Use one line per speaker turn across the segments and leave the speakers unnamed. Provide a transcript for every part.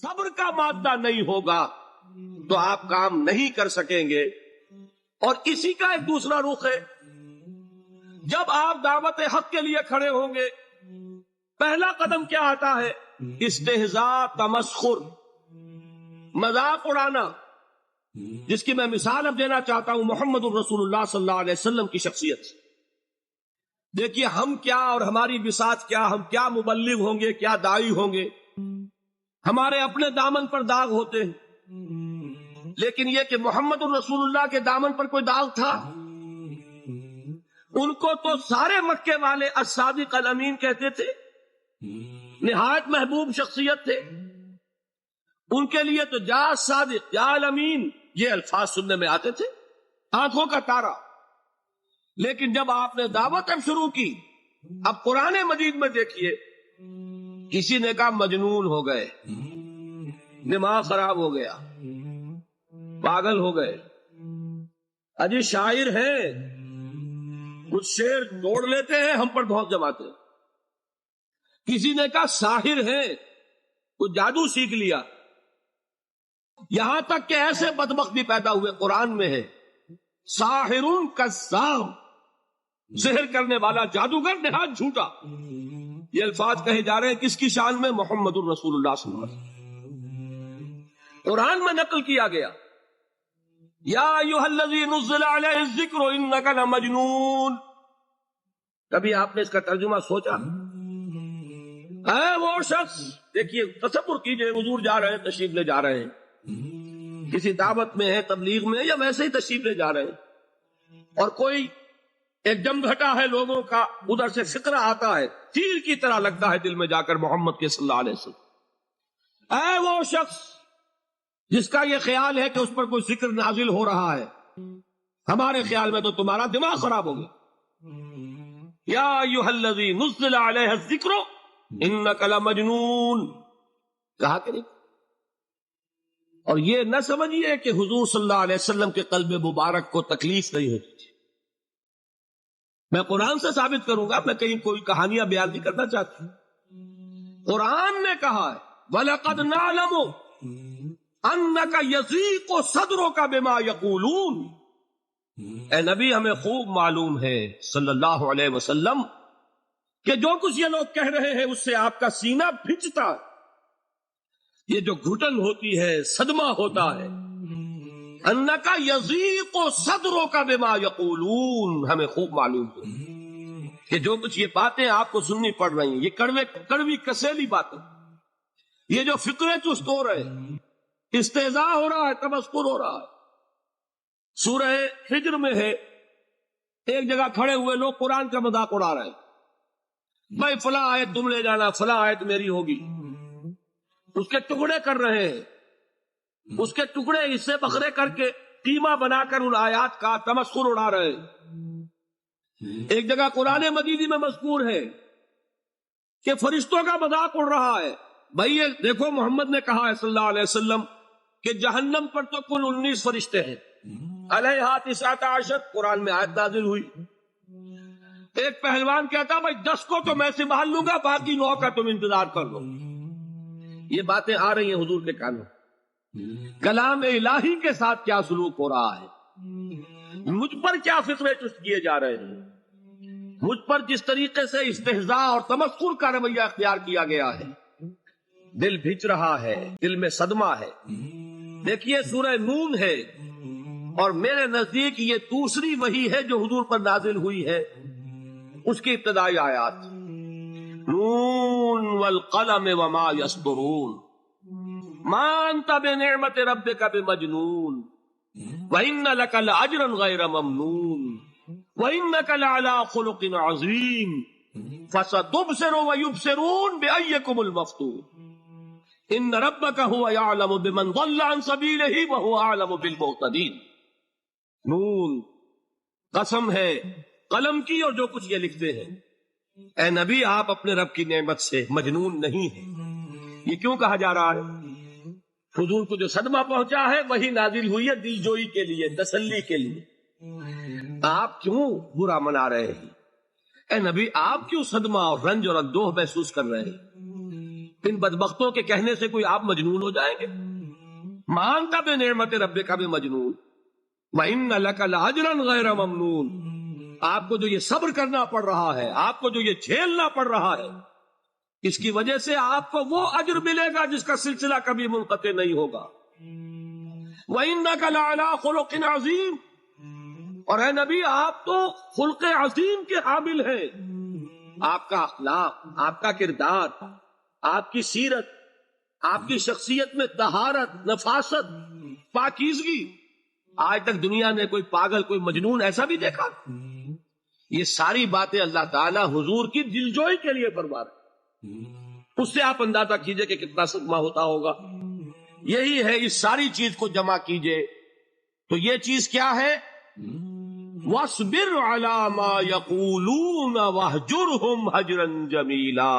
صبر کا مادہ نہیں ہوگا تو آپ کام نہیں کر سکیں گے. اور اسی کا ایک دوسرا رخ ہے، جب آپ دعوت حق کے لیے کھڑے ہوں گے پہلا قدم کیا آتا ہے؟ استہزاء، تمسخر، مذاق اڑانا، جس کی میں مثال اب دینا چاہتا ہوں محمد الرسول اللہ صلی اللہ علیہ وسلم کی شخصیت سے. دیکھیے ہم کیا اور ہماری بساط کیا، ہم کیا مبلغ ہوں گے، کیا داعی ہوں گے، ہمارے اپنے دامن پر داغ ہوتے ہیں، لیکن یہ کہ محمد الرسول اللہ کے دامن پر کوئی داغ تھا؟ ان کو تو سارے مکے والے الصادق الامین کہتے تھے، نہایت محبوب شخصیت تھے. ان کے لیے تو جا صادق یا الامین یہ الفاظ سننے میں آتے تھے، آنکھوں کا تارا. لیکن جب آپ نے دعوت اب شروع کی، اب قرآن مجید میں دیکھیے کسی نے کہا مجنون ہو گئے، دماغ خراب ہو گیا، پاگل ہو گئے، اجی شاعر ہیں، کچھ شعر توڑ لیتے ہیں، ہم پر بہت جماتے ہیں. کسی نے کہا ساحر ہیں، کچھ جادو سیکھ لیا. یہاں تک کہ ایسے بدبخت بھی پیدا ہوئے، قرآن میں ہے ساحر کذاب، سحر کرنے والا جادوگر نہایت جھوٹا. یہ الفاظ کہے جا رہے ہیں کس کی شان میں؟ محمد الرسول اللہ صلی اللہ علیہ وسلم. قرآن میں نقل کیا گیا یا ایھا الذی نزل علیہ الذکر انک لمجنون. کبھی آپ نے اس کا ترجمہ سوچا؟ اے وہ شخص، دیکھیے تصور کیجئے حضور جا رہے ہیں، تشریف لے جا رہے ہیں، کسی دعوت میں ہے، تبلیغ میں، یا ویسے ہی تشریف لے جا رہے ہیں، اور کوئی ایک جم گھٹا ہے لوگوں کا، ادھر سے فقرہ آتا ہے، تیر کی طرح لگتا ہے دل میں جا کر محمد کے صلی اللہ علیہ وسلم. اے وہ شخص جس کا یہ خیال ہے کہ اس پر کوئی ذکر نازل ہو رہا ہے، ہمارے خیال میں تو تمہارا دماغ خراب ہو گیا. یا ایھا الذی نزل علیہ الذکر انک لمجنون، کہا کہ نہیں؟ اور یہ نہ سمجھیے کہ حضور صلی اللہ علیہ وسلم کے قلب مبارک کو تکلیف نہیں ہوتی تھی. میں قرآن سے ثابت کروں گا، میں کہیں کوئی کہانیاں بیان نہیں کرنا چاہتا. قرآن نے کہا ہے وَلَقَدْ نَعْلَمُ أَنَّكَ يَضِيقُ صَدْرُكَ بِمَا يَقُولُونَ. اے نبی ہمیں خوب معلوم ہے صلی اللہ علیہ وسلم کہ جو کچھ یہ لوگ کہہ رہے ہیں اس سے آپ کا سینہ پھنچتا ہے، یہ جو گھٹن ہوتی ہے، صدمہ ہوتا ہے. انکا یضیق صدرک بما یقولون، ہمیں خوب معلوم ہے کہ جو کچھ یہ باتیں آپ کو سننی پڑ رہی ہیں، یہ کڑوی کسیلی باتیں، یہ جو فکرے چست ہو رہے ہیں، استہزاء ہو رہا ہے، تمسخر ہو رہا ہے. سورہ ہجر میں ہے، ایک جگہ کھڑے ہوئے لوگ قرآن کا مذاق اڑا رہے ہیں، بھائی فلاں آیت تم لے جانا، فلاں آیت میری ہوگی. اس کے ٹکڑے کر رہے ہیں، اس کے ٹکڑے حصے بکھرے کر کے قیمہ بنا کر ان آیات کا تمسخر اڑا رہے ہیں. ایک جگہ قرآن مجید میں مذکور ہے کہ فرشتوں کا مذاق اڑ رہا ہے. بھائی یہ دیکھو محمد نے کہا ہے صلی اللہ علیہ وسلم کہ جہنم پر تو کل 19 فرشتے ہیں، علیہا 19 قرآن میں آیت نازل ہوئی. ایک پہلوان کہتا بھائی 10 کو تو میں سنبھال لوں گا، باقی 9 کا تم انتظار کر لو. یہ باتیں آ رہی ہیں حضور کے کانوں. کلام الہی کے ساتھ کیا سلوک ہو رہا ہے، مجھ پر کیا فکرے چست کیے جا رہے ہیں، مجھ پر جس طریقے سے استہزاء اور تمسخر کا رویہ اختیار کیا گیا ہے، دل بھج رہا ہے، دل میں صدمہ ہے. دیکھیے سورہ نون ہے، اور میرے نزدیک یہ دوسری وحی ہے جو حضور پر نازل ہوئی ہے. اس کی ابتدائی آیات نون والقلم وما یسطرون ما انت بنعمت ربک بمجنون وَإِنَّ لَكَ لَأَجْرًا غَيْرَ مَمْنُونٍ وَإِنَّكَ لَعَلَىٰ خُلُقٍ عَظِيمٍ فَسَتُبْصِرُ وَيُبْصِرُونَ بِأَيِّكُمُ الْمَفْتُونُ إِنَّ رَبَّكَ هُوَ يَعْلَمُ بِمَنْ ضَلَّ عَنْ سَبِيلِهِ وَهُوَ أَعْلَمُ بِالْمُهْتَدِينَ. نون، قسم ہے قلم کی اور جو کچھ یہ لکھتے ہیں. اے نبی آپ اپنے رب کی نعمت سے مجنون نہیں ہیں. یہ کیوں کہا جا رہا ہے؟ حضور کو جو صدمہ پہنچا ہے وہی نازل ہوئی ہے دل جوئی کے لیے، تسلی کے لیے. آپ کیوں برا منا رہے ہیں؟ اے نبی آپ کیوں صدمہ اور رنج اور اندوہ محسوس کر رہے ہیں؟ ان بدبختوں کے کہنے سے کوئی آپ مجنون ہو جائیں گے؟ مانتا بے نعمت رب کا بھی مجنون وَإِنَّ لَكَ لَأَجْرًا غَيْرَ مَمْنُونَ. آپ کو جو یہ صبر کرنا پڑ رہا ہے، آپ کو جو یہ جھیلنا پڑ رہا ہے، اس کی وجہ سے آپ کو وہ اجر ملے گا جس کا سلسلہ کبھی منقطع نہیں ہوگا. وَإِنَّكَ لَعَلَىٰ خُلُقٍ عَظِيمٍ. اور اے نبی آپ تو خلق عظیم کے حامل ہیں. آپ کا اخلاق، آپ کا کردار، آپ کی سیرت، آپ کی شخصیت میں طہارت، نفاست، پاکیزگی، آج تک دنیا نے کوئی پاگل، کوئی مجنون ایسا بھی دیکھا؟ یہ ساری باتیں اللہ تعالیٰ حضور کی دلجوئی کے لیے فرما رہے. اس سے آپ اندازہ کیجئے کہ کتنا صدمہ ہوتا ہوگا. یہی ہے، اس ساری چیز کو جمع کیجئے تو یہ چیز کیا ہے؟ وَاصْبِرْ عَلَىٰ مَا يَقُولُونَ وَاهْجُرْهُمْ هَجْرًا جَمِيلًا.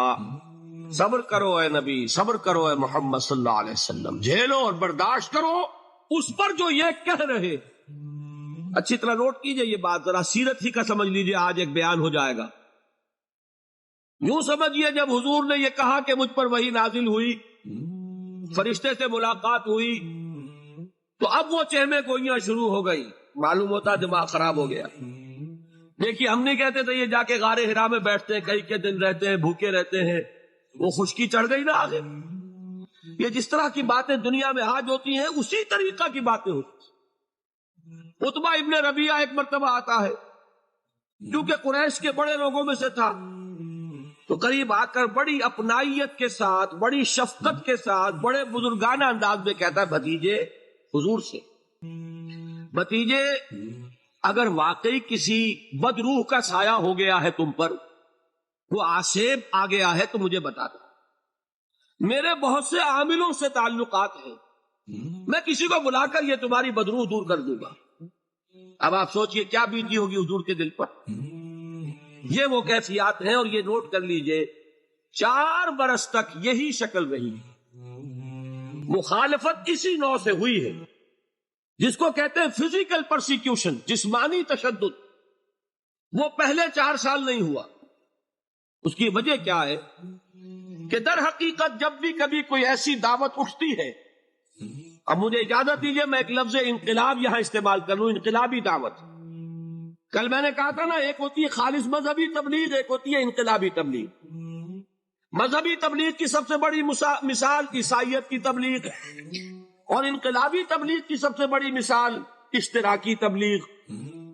صبر کرو اے نبی، صبر کرو اے محمد صلی اللہ علیہ وسلم، جھیلو اور برداشت کرو اس پر جو یہ کہہ رہے. اچھی طرح نوٹ کیجئے یہ بات، ذرا سیرت ہی کا سمجھ لیجئے، آج ایک بیان ہو جائے گا. یوں سمجھیے جب حضور نے یہ کہا کہ مجھ پر وحی نازل ہوئی، فرشتے سے ملاقات ہوئی، تو اب وہ چہمے گوئیاں شروع ہو گئی. معلوم ہوتا دماغ خراب ہو گیا. دیکھیے ہم نہیں کہتے تھے یہ جا کے غار حرا میں بیٹھتے ہیں، کئی کے دن رہتے ہیں، بھوکے رہتے ہیں، وہ خشکی چڑھ گئی نا آگے. یہ جس طرح کی باتیں دنیا میں آج ہوتی ہیں اسی طریقہ کی باتیں ہوتی. عتبہ ابن ربیعہ ایک مرتبہ آتا ہے، کیونکہ قریش کے بڑے لوگوں میں سے تھا، تو قریب آ کر بڑی اپنائیت کے ساتھ، بڑی شفقت کے ساتھ، بڑے بزرگانہ انداز میں کہتا ہے بھتیجے حضور سے، بھتیجے اگر واقعی کسی بدروح کا سایہ ہو گیا ہے تم پر، وہ آسیب آ گیا ہے تو مجھے بتا دو. میرے بہت سے عاملوں سے تعلقات ہیں، میں کسی کو بلا کر یہ تمہاری بدروح دور کر دوں گا. اب آپ سوچئے کیا بیتی ہوگی حضور کے دل پر. یہ وہ کیفیات ہیں، اور یہ نوٹ کر لیجئے 4 برس تک یہی شکل رہی. مخالفت اسی نوع سے ہوئی ہے جس کو کہتے ہیں فزیکل پرسیکیوشن، جسمانی تشدد. وہ پہلے 4 سال نہیں ہوا. اس کی وجہ کیا ہے کہ در حقیقت جب بھی کبھی کوئی ایسی دعوت اٹھتی ہے، اب مجھے اجازت دیجئے میں ایک لفظ انقلاب یہاں استعمال کر لوں، انقلابی دعوت. کل میں نے کہا تھا نا، ایک ہوتی ہے خالص مذہبی تبلیغ، ایک ہوتی ہے انقلابی تبلیغ. مذہبی تبلیغ کی سب سے بڑی مثال عیسائیت کی تبلیغ ہے، اور انقلابی تبلیغ کی سب سے بڑی مثال اشتراکی تبلیغ.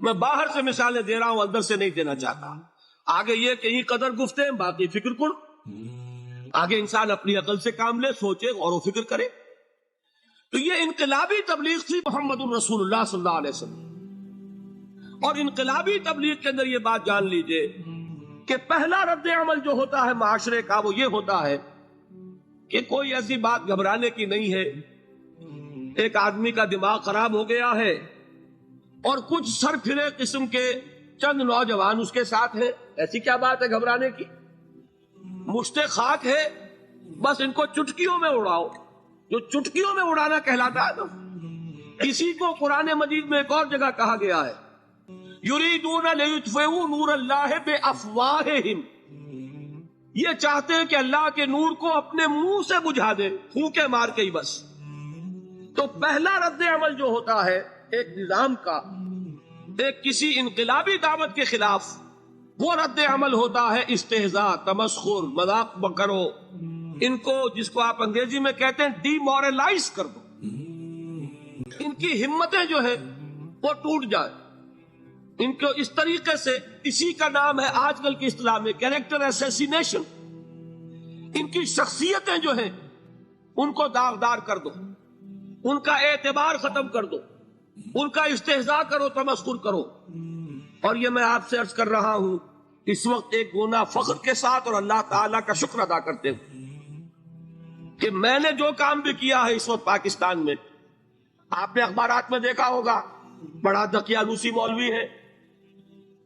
میں باہر سے مثالیں دے رہا ہوں، اندر سے نہیں دینا چاہتا. آگے یہ کہیں قدر گفتے ہیں، باقی فکر کن. آگے انسان اپنی عقل سے کام لے، سوچے، غور و فکر کرے. تو یہ انقلابی تبلیغ تھی محمد الرسول اللہ صلی اللہ علیہ وسلم. اور انقلابی تبلیغ کے اندر یہ بات جان لیجئے کہ پہلا رد عمل جو ہوتا ہے معاشرے کا وہ یہ ہوتا ہے کہ کوئی ایسی بات گھبرانے کی نہیں ہے. ایک آدمی کا دماغ خراب ہو گیا ہے اور کچھ سر پھرے قسم کے چند نوجوان اس کے ساتھ ہیں، ایسی کیا بات ہے گھبرانے کی؟ مشت خاک ہے، بس ان کو چٹکیوں میں اڑاؤ. جو چٹکیوں میں اڑانا کہلاتا ہے نا، اسی کو قرآن مجید میں ایک اور جگہ کہا گیا ہے، یریدون لیطفئوا نور اللہ بافواہہم. یہ چاہتے ہیں کہ اللہ کے نور کو اپنے منہ سے بجھا دے، پھونکے مار کے ہی بس. تو پہلا رد عمل جو ہوتا ہے ایک نظام کا، ایک کسی انقلابی دعوت کے خلاف، وہ رد عمل ہوتا ہے استہزاء، تمسخر، مذاق کرو. ان کو، جس کو آپ انگریزی میں کہتے ہیں ڈی مورلائز کر دو، ان کی ہمتیں جو ہے وہ ٹوٹ جائے. ان کو اس طریقے سے، اسی کا نام ہے آج کل کی اصطلاح میں کیریکٹر اسیسینیشن. ان کی شخصیتیں جو ہیں ان کو داغدار کر دو، ان کا اعتبار ختم کر دو، ان کا استہزاء کرو، تمسخر کرو. اور یہ میں آپ سے عرض کر رہا ہوں اس وقت ایک گنا فخر کے ساتھ اور اللہ تعالیٰ کا شکر ادا کرتے ہوئے کہ میں نے جو کام بھی کیا ہے اس وقت پاکستان میں، آپ نے اخبارات میں دیکھا ہوگا، بڑا دقیانوسی مولوی ہے.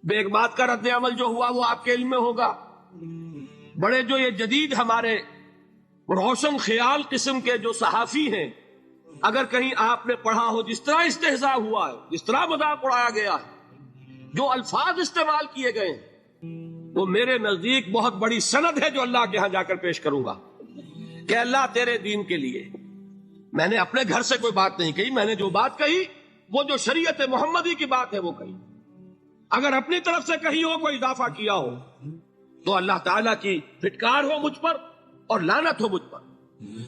بیگمات کا رد عمل جو ہوا وہ آپ کے علم میں ہوگا. بڑے جو یہ جدید ہمارے روشن خیال قسم کے جو صحافی ہیں، اگر کہیں آپ نے پڑھا ہو جس طرح استہزاء ہوا ہے، جس طرح مذاق اڑایا گیا ہے، جو الفاظ استعمال کیے گئے ہیں، وہ میرے نزدیک بہت بڑی سند ہے جو اللہ کے ہاں جا کر پیش کروں گا. کہ اللہ تیرے دین کے لیے میں نے اپنے گھر سے کوئی بات نہیں کہی، میں نے جو بات کہی وہ جو شریعت محمدی کی بات ہے وہ کہی. اگر اپنی طرف سے کہیں ہو کوئی اضافہ کیا ہو تو اللہ تعالیٰ کی پھٹکار ہو مجھ پر اور لعنت ہو مجھ پر.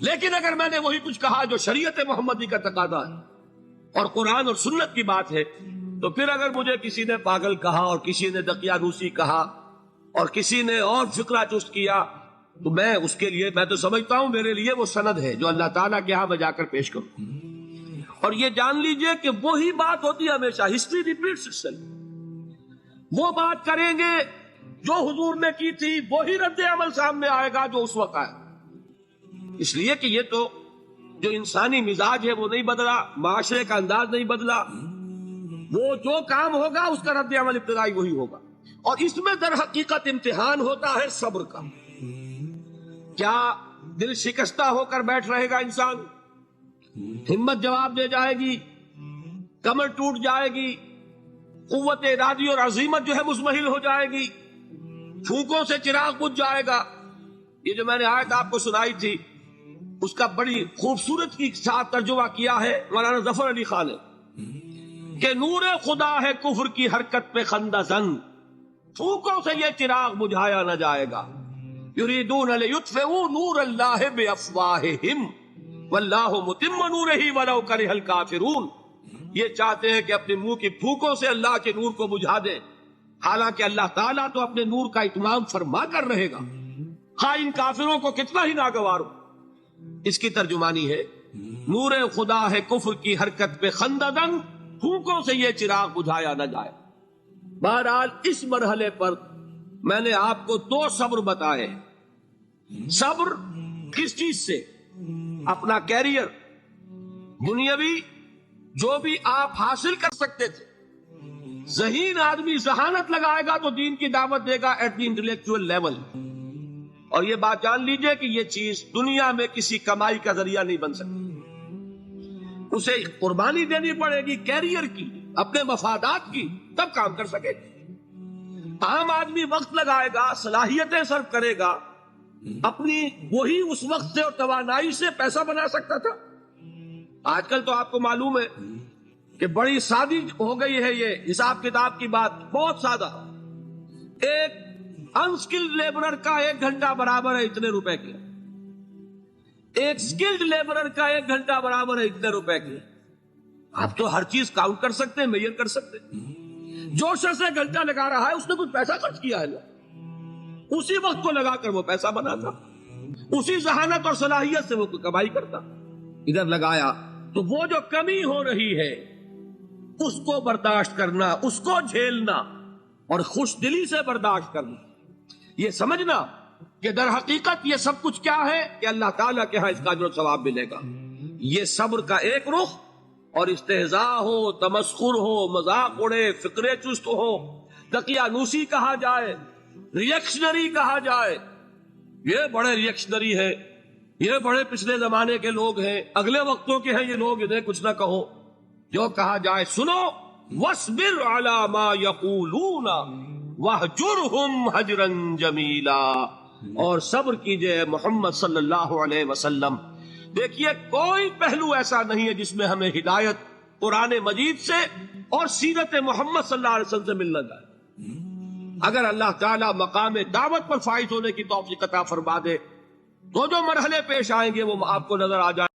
لیکن اگر میں نے وہی کچھ کہا جو شریعت محمدی کا تقاضا ہے اور قرآن اور سنت کی بات ہے، تو پھر اگر مجھے کسی نے پاگل کہا اور کسی نے دقیانوسی کہا اور کسی نے اور فکرہ چست کیا تو میں اس کے لیے، میں تو سمجھتا ہوں میرے لیے وہ سند ہے جو اللہ تعالیٰ کے ہاں میں جا کر پیش کروں. اور یہ جان لیجئے کہ وہی بات ہوتی ہے ہمیشہ، ہسٹری ریپیٹس اٹسیلف. وہ بات کریں گے جو حضور نے کی تھی، وہی رد عمل سامنے آئے گا جو اس وقت آیا. اس لیے کہ یہ تو جو انسانی مزاج ہے وہ نہیں بدلا، معاشرے کا انداز نہیں بدلا، وہ جو کام ہوگا اس کا رد عمل ابتدائی وہی ہوگا. اور اس میں در حقیقت امتحان ہوتا ہے صبر کا. کیا دل شکستہ ہو کر بیٹھ رہے گا انسان؟ ہمت جواب دے جائے گی، کمر ٹوٹ جائے گی، قوت ارادی اور عزیمت جو ہے مزمحل ہو جائے گی، پھونکوں سے چراغ بجھ جائے گا. یہ جو میں نے آیت آپ کو سنائی تھی اس کا بڑی خوبصورت کی ساتھ ترجمہ کیا ہے مولانا ظفر علی خان نے کہ نور خدا ہے کفر کی حرکت پہ خندہ زن، پھونکوں سے یہ چراغ بجھایا نہ جائے گا. یریدون لیطفئوا نور اللہ بافواہہم واللہ متم نورہ ولو کرہ الکافرون. یہ چاہتے ہیں کہ اپنے منہ کی پھونکوں سے اللہ کے نور کو بجھا دیں، حالانکہ اللہ تعالیٰ تو اپنے نور کا اتمام فرما کر رہے گا، ہاں ان کافروں کو کتنا ہی ناگوار ہو. اس کی ترجمانی ہے نور خدا ہے کفر کی حرکت پہ خنددن، پھونکوں سے یہ چراغ بجھایا نہ جائے. بہرحال اس مرحلے پر میں نے آپ کو 2 صبر بتائے. صبر کس چیز سے؟ اپنا کیریئر دنیاوی جو بھی آپ حاصل کر سکتے تھے. ذہین آدمی ذہانت لگائے گا تو دین کی دعوت دے گا ایٹ دی انٹلیکچوئل لیول. اور یہ بات جان لیجئے کہ یہ چیز دنیا میں کسی کمائی کا ذریعہ نہیں بن سکتی. اسے قربانی دینی پڑے گی کیریئر کی، اپنے مفادات کی، تب کام کر سکے گی. عام آدمی وقت لگائے گا، صلاحیتیں صرف کرے گا، اپنی وہی اس وقت سے اور توانائی سے پیسہ بنا سکتا تھا. آج کل تو آپ کو معلوم ہے کہ بڑی سادی ہو گئی ہے یہ حساب کتاب کی بات، بہت سادہ. ایک انسکلڈ لیبرر کا 1 گھنٹہ برابر ہے اتنے روپے کے، ایک سکلڈ لیبرر کا 1 گھنٹہ برابر ہے اتنے روپے کے. آپ تو ہر چیز کاؤنٹ کر سکتے ہیں، میئر کر سکتے ہیں. جو شخص 1 گھنٹہ لگا رہا ہے اس نے کچھ پیسہ خرچ کیا ہے، اسی وقت کو لگا کر وہ پیسہ بناتا، اسی ذہانت اور صلاحیت سے وہ کمائی کرتا. ادھر لگایا تو وہ جو کمی ہو رہی ہے اس کو برداشت کرنا، اس کو جھیلنا اور خوش دلی سے برداشت کرنا. یہ سمجھنا کہ در حقیقت یہ سب کچھ کیا ہے کہ اللہ تعالیٰ کے ہاں اس کا اجر و ثواب ملے گا. یہ صبر کا ایک رخ. اور استہزاء ہو، تمسخر ہو، مذاق اڑے، فکرے چست ہو، دقیانوسی کہا جائے، ریئیکشنری کہا جائے، یہ بڑے ریئیکشنری ہیں، یہ بڑے پچھلے زمانے کے لوگ ہیں، اگلے وقتوں کے ہیں یہ لوگ، انہیں کچھ نہ کہو. جو کہا جائے سنو. وَاصْبِرْ عَلَى مَا يَقُولُونَ وَاهْجُرْهُمْ هَجْرًا جَمِيلًا. اور صبر کیجئے محمد صلی اللہ علیہ وسلم. دیکھیے کوئی پہلو ایسا نہیں ہے جس میں ہمیں ہدایت قرآن مجید سے اور سیرت محمد صلی اللہ علیہ وسلم سے ملنا جائے. اگر اللہ تعالیٰ مقام دعوت پر فائز ہونے کی توفیق عطا فرما دے تو جو مرحلے پیش آئیں گے وہ آپ کو نظر آ جائیں.